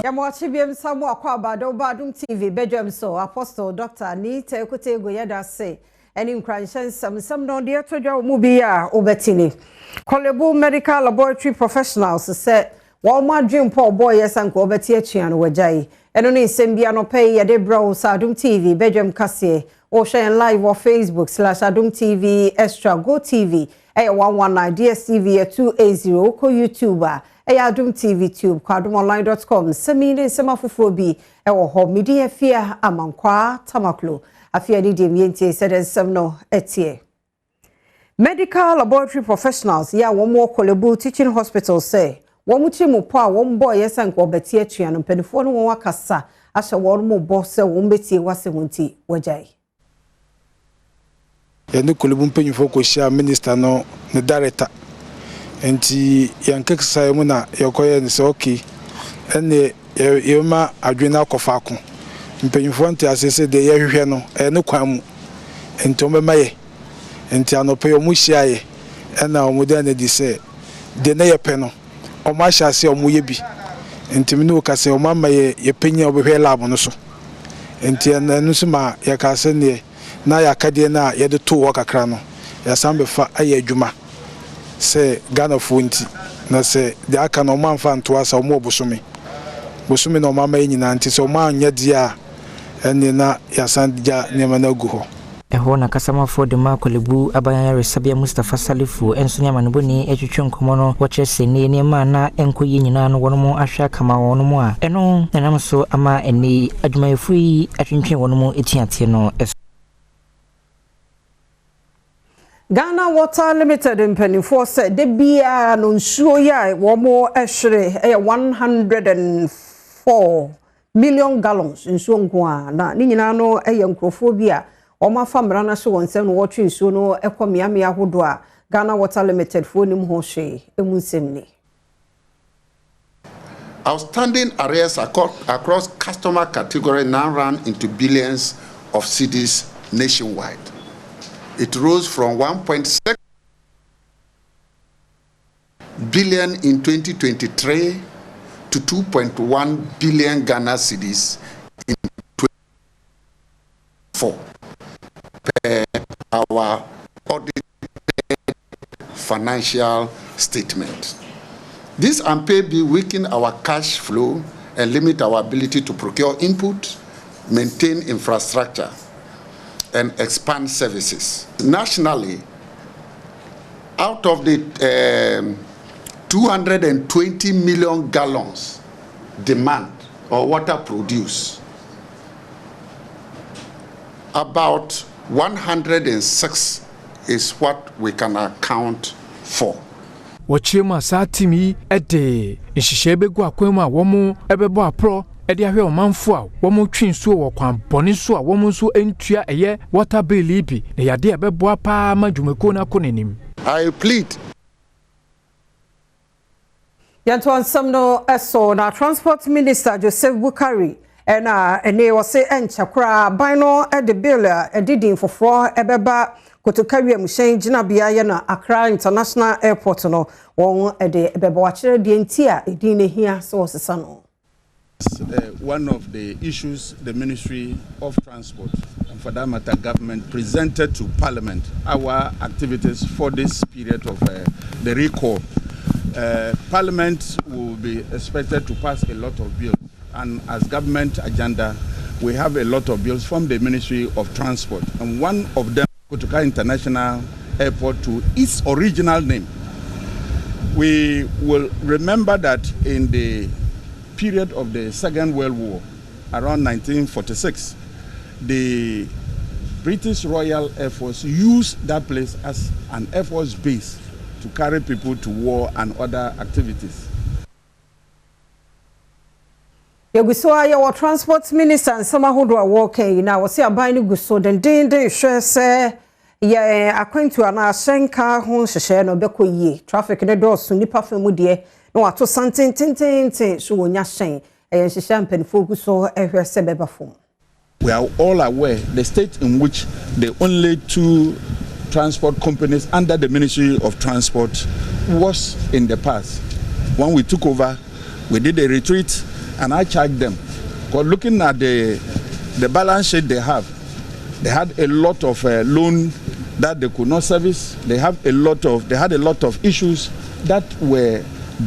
Yamochi biem samu akwa Badwam TV Badwam so Apostle Dr. Anita Ekutego yada say any nkranchen some no de atodwa mu bi a obetini Kolebu medical laboratory professionals say one dream poor boy yes and obeti atua no wajai eno ne nsem bia no pay yade bro Adom TV Badwam kase o share live on Facebook /Adom TV Extra Go TV 119 DSTV 280 ko YouTuber Adom TV tube kwadomonline.com semine semafufo bi ewo ho media fia amankwa tamaklo afia ni de mientie sedensem no etie medical laboratory professionals ya womo Kolebu teaching hospital say womu chimu po a wom boy yesanko obeti atua no penifo no won akasa ahye won mo bo se won betie wasemunti wajai yanu Kolebu penifo ko share minister no ne director enti yankeksa mu na yakoye ne se okay ene yema adwena akofa ko mpanyimfo nte asese de yehwehwe no ne kwan mu enti omemaye enti anope omu hyiaye ena omude na di se de na yepe no omu ahyase omu yebi enti minu ka se omu amaye yepenya obehwe lab no so enti ena nusu ma yakase ne na yakade na yede to wo kakra no yasambe fa aye adwuma se Ghana funti na se de aka no manfa nto asa omo bosome no mama nyina nti se omo anya dia ene na yasandja nema na gu ho eho na kasama for de ma Kolebu abanya resabia Mustafa Salifu enso nyama no boni etwetwe nkomo no wo kyese ne nema na enkoyi nyina no wono mo ahwa kama wono mo a eno nenam so ama eni adwumayefu yi atwentwe wono mo etiate no Ghana Water Limited in Pennyfor said de bia no nsuo ya womo ehwere 104 million gallons nsuo nko a na ni nyina no nkrofo bia oma famra na so wonsem no wotwe nsuo no ekomiamia hodo a Ghana Water Limited fo nim ho hwe emunsem ni Outstanding arrears across customer category now run into billions of cedis nationwide. It rose from 1.6 billion in 2023 to 2.1 billion Ghana cedis in 2024 per our audited financial statement. This unpaid bill weaken our cash flow and limit our ability to procure input, maintain infrastructure, and expand services. Nationally, out of the 220 million gallons demand or water produce, about 106 is what we can account for. Wachema satimi ede nhihye begu akwema womo ebebo apro ede ahwe omanfo a womo twinsuo wo kwan bone so a womo so entua eye water bill bi na yade ebebo apa ma dwumako na konenim. I plead Yanto Samno eso na Transport Minister Joseph Bukari ene wose enchakra bino e de bill edidin foforo ebeba kotokawie mushen jinabia ye na Accra International Airport no won ede ebeba wachire de ntia edin ne hia so sesa no. One of the issues the Ministry of Transport and for that matter government presented to Parliament our activities for this period of the recall. Parliament will be expected to pass a lot of bills, and as government agenda we have a lot of bills from the Ministry of Transport, and one of them Kotoka International Airport to its original name. We will remember that in the period of the Second World War, around 1946, the British Royal Air Force used that place as an Air Force base to carry people to war and other activities. Yagusoa ya Transport Minister and Samahodo are walking now. Was here buying guso den hwe se ye akwentu ana asenka ho hye no beko yi traffic ne do so nipa famu de no ato santen so wonya hyen e hye mpanifo guso ehwe se beba fom. We are all aware the state in which the only two transport companies under the Ministry of Transport was in the past. When we took over, we did a retreat and I charged them. Because looking at the balance sheet they had a lot of loan that they could not service. They had a lot of issues that were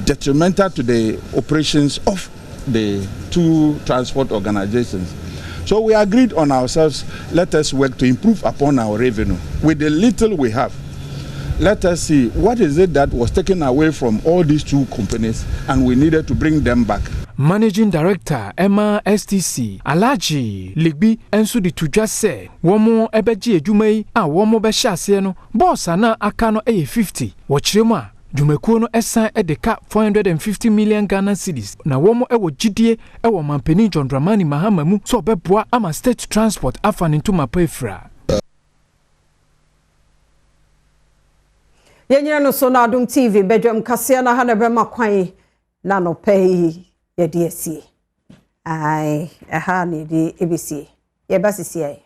detrimental to the operations of the two transport organizations. So we agreed on ourselves, let us work to improve upon our revenue. With the little we have, let us see what is it that was taken away from all these two companies and we needed to bring them back. Managing Director Emma STC Alaji Ligbi enso di tudwa se womo ebeji edwumai a womo be hyase no boss ana aka no 50 wo kiremu a dwumakuo no esan edeka 450 million Ghana cedis na womo ewo gidie ewo mampeni John Dramani Mahama mu so beboa ama state transport afa ne ntoma pa efra. Yenyina no so na Adom TV Badwam kase na ha na be makwan na no pay ye DSC ai aha ni di ABC ye basisi ai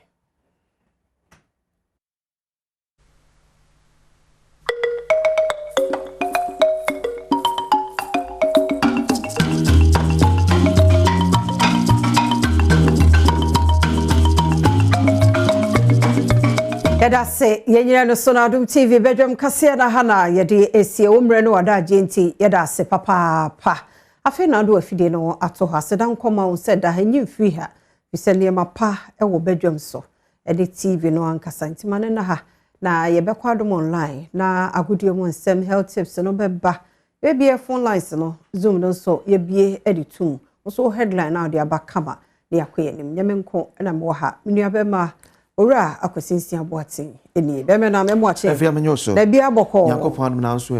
Yada se yenyina no so na Adom TV Badwam kase na ha na ye DSC omre no wada agenti yada se papa pa afi na do afide no ato ha sedan koma on said da hanyi free ha bisele mapa e wo Badwam so e de TV no ankasa ntima ne na ha na ye be kwadom online na agodie mo nsem health tips no beba e bie phone lines no zoom no so ye bie editum so headline na de abakama ne yakoye nim nyemenko na mo ha menua be ma ora akosinsi aboaten eni be me na me mo ache afia menyo so na bia boko yakopon na so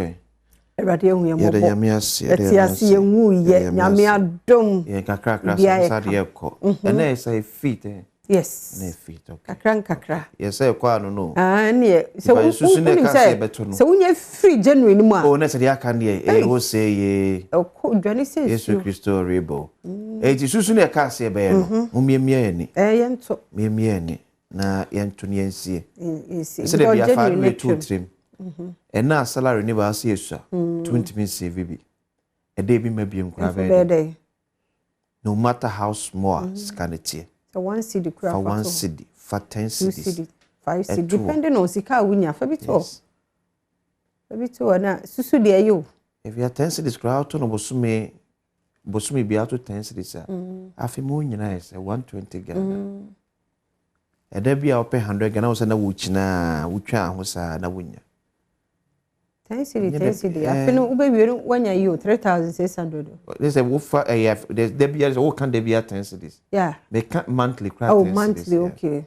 Erade ehu ye mo bo etiasi enwu ye nyame adom ye kakra sa de ekọ ena esa fit yes na fit okay kakra yes e kwa no ne so susu ne ka se beto no so unye free January ni mu a na se de aka ne e ho se ye ko dwani se Yesu Kristo rebo ti susu ne ka se be no mo miemie ni ye nto miemie ni na ye nto ne ensie se de bia fa no to trim na salary ni ba se yesu 20 min CVB e dey bi mabiem kura be no matter how small scanity so 1 cedi kura for 1 cedi for 10 cedis 5 cedi depending on sika wunya fa bito na susu de ayo if you are 10 cedis kura auto no bosume bi auto 10 cedis afi mo nyina is 120 Ghana e da bia ope 100 Ghana wo se na wo china wo twa ho sa na wonya 10 cedi afino ubewiero wanya yo 3600 they say wo fa there be wo can there be 10 cedis yeah they can't monthly cry oh monthly okay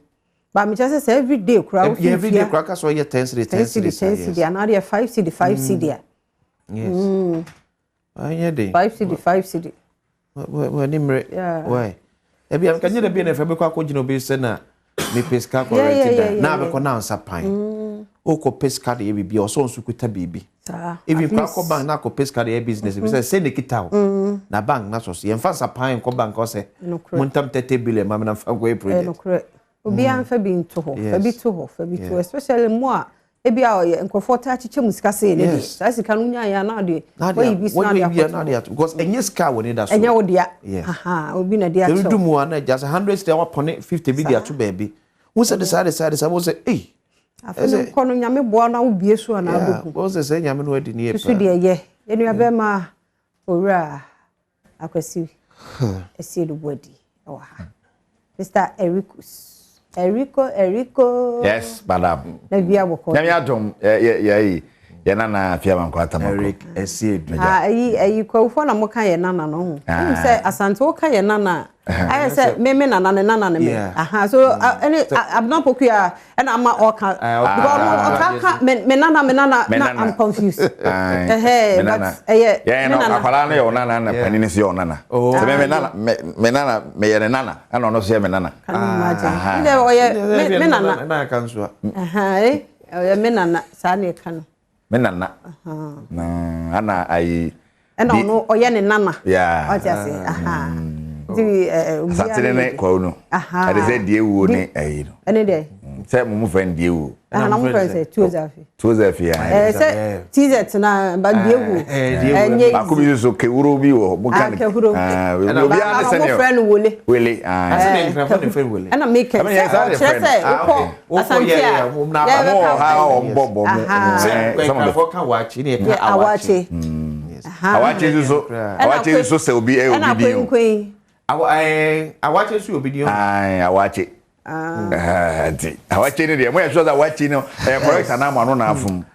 but me just say every day crowd every day crowd ka so ye 10 cedi and now 5 cedi yes anya dey 5 cedi we ni mre why e bia kan ye da bia na fa be kwa ko gino be se na me pesca correct na be ko na ansa pan o ko pesca de bibi o so nsukuta bibi even kwa ko bank na ko pesca de business be say ne kita o na bank na so ye mfa sa pan ko bank o se montam 30 billion ma na fa go project obi an fa bi nto ho fa bi to especially mo e bia o nkofo ta chiche musika se ne sa sika no nya ya na de we bi na de because enye ska woni da so enye wo dia aha obi na dia cho they do mo na just 100 still upon 50 bi dia to baby who said the wo say eh afene kono nyame boa na wo bie so na agogu wo say nyame no adi ni e pa so de ye enu abe ma owura akwasi esi do body o ha Mr. Erico yes madam na bia boko nyame adom ye nana afia man kwata mako Eric Esiedu ayi kwafo na mo kan ye nana no ho say asante wo kan ye nana I say me nana ne me aha so any abna pokua and ama oka because me nana I'm confused but yeah no akwala na yo nana na panini si yo nana so me nana me ye nana ana no so ye me nana can imagine me nana na kan so aha me nana sa na kan me nana na ana ai and no oye ne nana yeah o just say aha satire ne kwa no ade se die wuo ne ayi no ene de Say mo friend die wo. Na mo friend say Tuozafi. Tuozafi ya. Say TZ na ba die wo. Ba ko bi so ke wuro bi wo. Mo kan. Obi a say mo friend wole. Wele. Say na friend wole. Na make say asante ya mo na mo ha o bobo mo. Some of the kan wachi ne ka awachi. Awachi so say obi obi awachi so obi dio. Awachi. Awachi ne dey mo sure that awachi no correct na ma no na afum.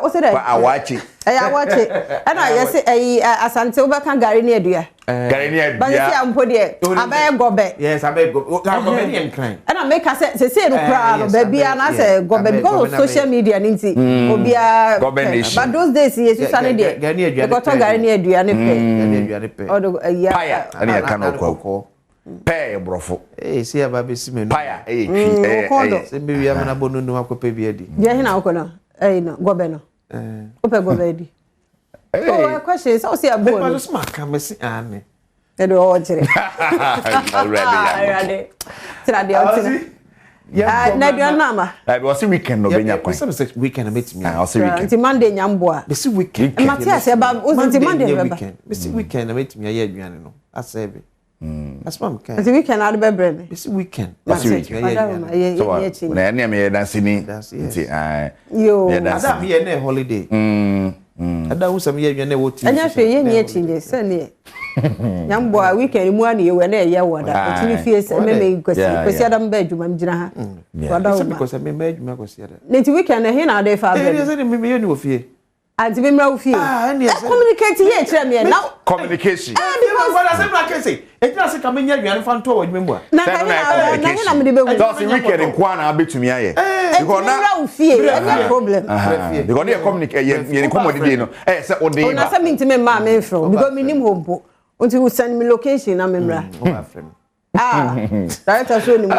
O say that awachi. Awachi. Ana yes asante obaka gari ne adua. Gari ne adua. Ba say ampo de abaye gobe. Yes, abaye gobe ne enkran. Ana make say no kra no ba bia na say gobe because of social media nti obia. But those days yes you say dey. Gari ne adua ne pe. Odo ya. Paya ani aka no kwa. Pay brofo. See aba si me no. Paya twi. Se be wi amana bonu no akopa bi adi. Je hina ukono. No gobe no. Ope gobe di. Oh, question so see abo. But just mark am see ane. E do o jire. Already. Tira de o tira. Na do na ma. I was weekend no benya kwan. Some say weekend meet me. I was weekend. Nti Monday nyambo a. Be see weekend. Matthias e ba o nti Monday be ba. Be see weekend meet me aye aduane no. Asebe. That's what I'm kind. Nti weekend na do be brebe. Be see weekend. That's weekend. So na ene me dance ni. Nti yo. Ada me na holiday. Ada wo sam ye aduane wo ti. Anya hwe ye ni echinje se ne. Nyambo a weekend mu ani ye we na ye woda. Otini fie se me kwesi adam ba adwuma mjina ha. Woda wo because me ma adwuma kwesi ada. Nti weekend na he na dey fa brebe. Eh se me ye ni wo fie. Anti be mra wo fie. Communicate ye kire me now. Communication. Because what I say black say. E tira se ka me nya aduane fa nto wo adwuma mu a. Na na me dey be wo. So si weekend nkwa na abetumi aye. Because na wo fie, any problem. Because you communicate ye commodity no. Say o dey ba. Na say me ntime ma me from because me nim hompo. Until you send me location na me mra. Oh, my friend. Director show ni mo.